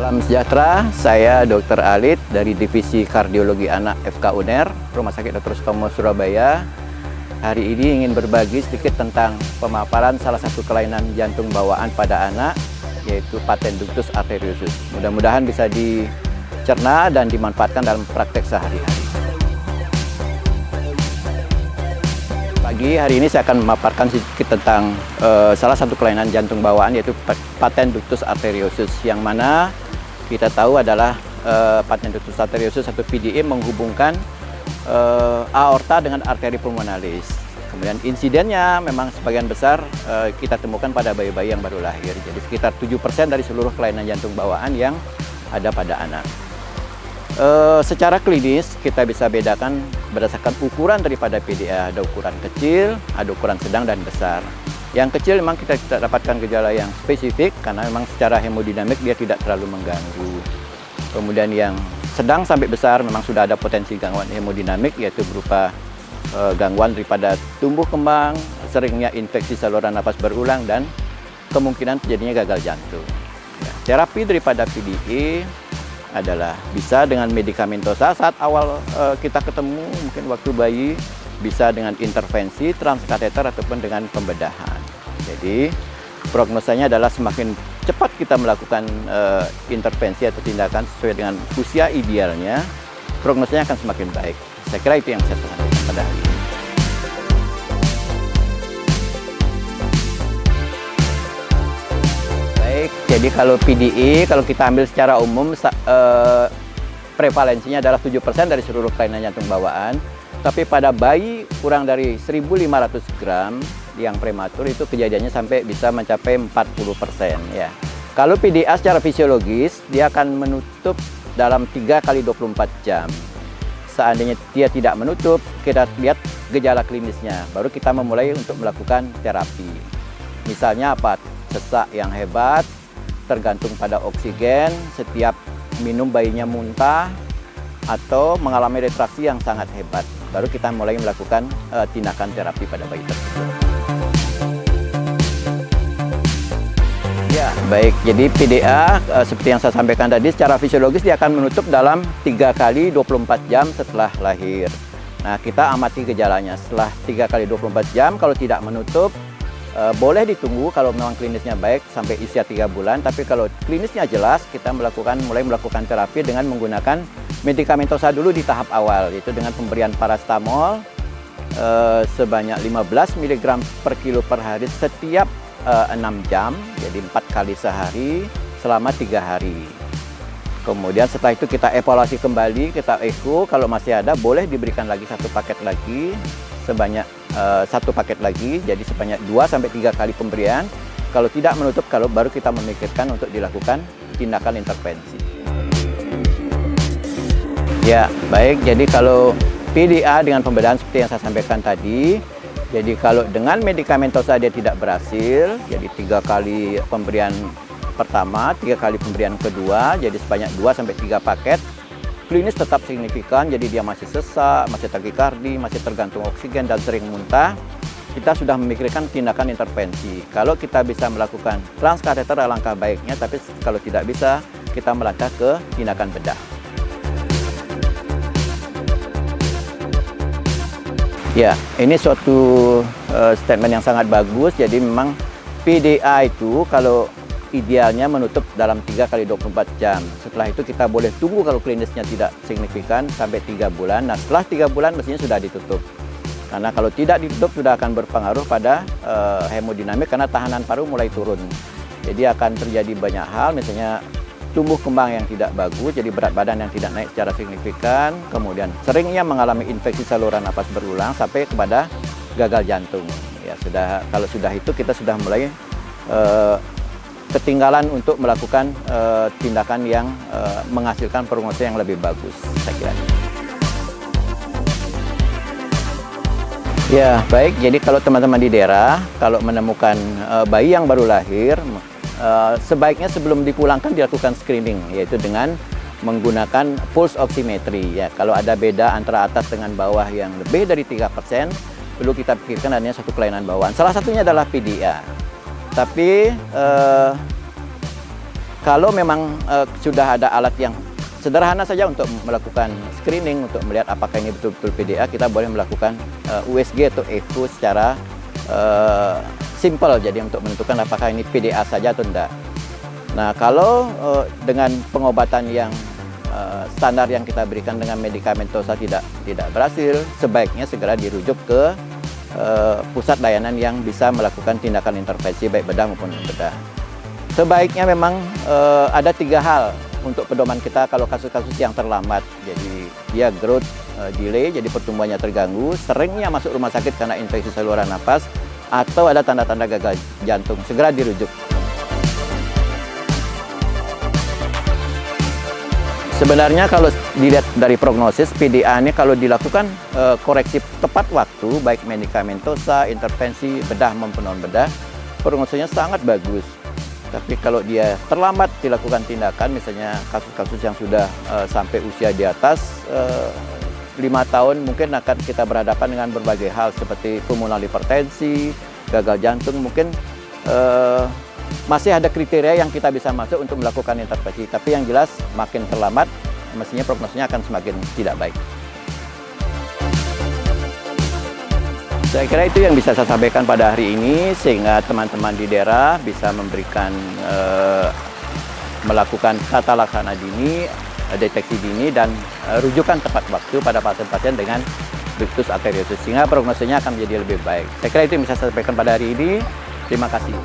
Salam sejahtera, saya Dr. Alit dari Divisi Kardiologi Anak FK UNER, Rumah Sakit Dr. Sutomo, Surabaya. Hari ini ingin berbagi sedikit tentang pemaparan salah satu kelainan jantung bawaan pada anak, yaitu patent ductus arteriosus. Mudah-mudahan bisa dicerna dan dimanfaatkan dalam praktek sehari-hari. Hari ini saya akan memaparkan sedikit tentang salah satu kelainan jantung bawaan, yaitu patent ductus arteriosus, yang mana kita tahu adalah patent ductus arteriosus atau PDA menghubungkan aorta dengan arteri pulmonalis. Kemudian insidennya memang sebagian besar kita temukan pada bayi-bayi yang baru lahir. Jadi sekitar 7% dari seluruh kelainan jantung bawaan yang ada pada anak. Secara klinis kita bisa bedakan berdasarkan ukuran daripada PDA. Ada ukuran kecil, ada ukuran sedang dan besar. Yang kecil memang kita tidak dapatkan gejala yang spesifik karena memang secara hemodinamik dia tidak terlalu mengganggu. Kemudian yang sedang sampai besar memang sudah ada potensi gangguan hemodinamik, yaitu berupa gangguan daripada tumbuh kembang, seringnya infeksi saluran napas berulang, dan kemungkinan terjadinya gagal jantung. Terapi daripada PDA adalah bisa dengan medikamentosa saat awal kita ketemu, mungkin waktu bayi, bisa dengan intervensi transkateter ataupun dengan pembedahan. Jadi prognosanya adalah semakin cepat kita melakukan intervensi atau tindakan sesuai dengan usia idealnya, prognosanya akan semakin baik. Saya kira itu yang saya sampaikan pada hari ini. Jadi kalau PDA, kalau kita ambil secara umum, prevalensinya adalah 7% dari seluruh kelainan jantung bawaan. Tapi pada bayi kurang dari 1.500 gram yang prematur itu kejadiannya sampai bisa mencapai 40%. Ya. Kalau PDA secara fisiologis, dia akan menutup dalam 3 kali 24 jam. Seandainya dia tidak menutup, kita lihat gejala klinisnya. Baru kita memulai untuk melakukan terapi. Misalnya apa? Sesak yang hebat, tergantung pada oksigen, setiap minum bayinya muntah, atau mengalami retraksi yang sangat hebat. Baru kita mulai melakukan tindakan terapi pada bayi tersebut. Ya, baik. Jadi PDA seperti yang saya sampaikan tadi, secara fisiologis dia akan menutup dalam 3 kali 24 jam setelah lahir. Nah, kita amati gejalanya. Setelah 3 kali 24 jam, kalau tidak menutup, boleh ditunggu kalau memang klinisnya baik sampai usia 3 bulan, tapi kalau klinisnya jelas, kita mulai melakukan terapi dengan menggunakan medikamentosa dulu di tahap awal, yaitu dengan pemberian parastamol sebanyak 15 mg per kilo per hari setiap 6 jam, jadi 4 kali sehari selama 3 hari. Kemudian setelah itu kita evaluasi kembali, kita echo, kalau masih ada boleh diberikan lagi 1 paket lagi, sebanyak 1 paket lagi, jadi sebanyak 2-3 kali pemberian. Kalau tidak menutup, baru kita memikirkan untuk dilakukan tindakan intervensi. Ya, baik. Jadi kalau PDA dengan pembedahan seperti yang saya sampaikan tadi, jadi kalau dengan medikamentosa dia tidak berhasil, jadi 3 kali pemberian pertama, 3 kali pemberian kedua, jadi sebanyak 2-3 paket. Klinis tetap signifikan, jadi dia masih sesak, masih takikardi, masih tergantung oksigen, dan sering muntah. Kita sudah memikirkan tindakan intervensi. Kalau kita bisa melakukan transkateter alangkah baiknya, tapi kalau tidak bisa, kita melangkah ke tindakan bedah. Ya, ini suatu statement yang sangat bagus. Jadi memang PDA itu kalau idealnya menutup dalam 3 kali 24 jam. Setelah itu kita boleh tunggu kalau klinisnya tidak signifikan sampai 3 bulan. Nah, setelah 3 bulan mestinya sudah ditutup. Karena kalau tidak ditutup sudah akan berpengaruh pada hemodinamik karena tahanan paru mulai turun. Jadi akan terjadi banyak hal, misalnya tumbuh kembang yang tidak bagus, jadi berat badan yang tidak naik secara signifikan, kemudian seringnya mengalami infeksi saluran napas berulang sampai kepada gagal jantung. Ya, kalau sudah itu kita sudah mulai ketinggalan untuk melakukan tindakan yang menghasilkan prognosis yang lebih bagus, saya kira. Ya, baik. Jadi kalau teman-teman di daerah, kalau menemukan bayi yang baru lahir, sebaiknya sebelum dipulangkan dilakukan screening, yaitu dengan menggunakan pulse oximetry. Ya, kalau ada beda antara atas dengan bawah yang lebih dari 3%, perlu kita pikirkan adanya satu kelainan bawaan. Salah satunya adalah PDA. Tapi Kalau memang sudah ada alat yang sederhana saja untuk melakukan screening, untuk melihat apakah ini betul-betul PDA, kita boleh melakukan USG atau echo secara simple, jadi untuk menentukan apakah ini PDA saja atau tidak. Nah, kalau dengan pengobatan yang standar yang kita berikan dengan medikamentosa tidak berhasil, sebaiknya segera dirujuk ke pusat layanan yang bisa melakukan tindakan intervensi baik bedah maupun non-bedah. Sebaiknya memang ada 3 hal untuk pedoman kita kalau kasus-kasus yang terlambat. Jadi dia growth delay, jadi pertumbuhannya terganggu, seringnya masuk rumah sakit karena infeksi saluran napas, atau ada tanda-tanda gagal jantung, segera dirujuk. Sebenarnya kalau dilihat dari prognosis, PDA ini kalau dilakukan koreksi tepat waktu, baik medikamentosa, intervensi, bedah maupun non-bedah, prognosisnya sangat bagus. Tapi kalau dia terlambat dilakukan tindakan, misalnya kasus-kasus yang sudah sampai usia di atas 5 tahun, mungkin akan kita berhadapan dengan berbagai hal seperti pulmonal hipertensi, gagal jantung, mungkin masih ada kriteria yang kita bisa masuk untuk melakukan intervensi. Tapi yang jelas makin terlambat, mestinya prognosisnya akan semakin tidak baik. Saya kira itu yang bisa saya sampaikan pada hari ini, sehingga teman-teman di daerah bisa memberikan, melakukan tata laksana dini, deteksi dini, dan rujukan tepat waktu pada pasien-pasien dengan ductus arteriosus, sehingga prognosisnya akan menjadi lebih baik. Saya kira itu yang bisa saya sampaikan pada hari ini. Terima kasih.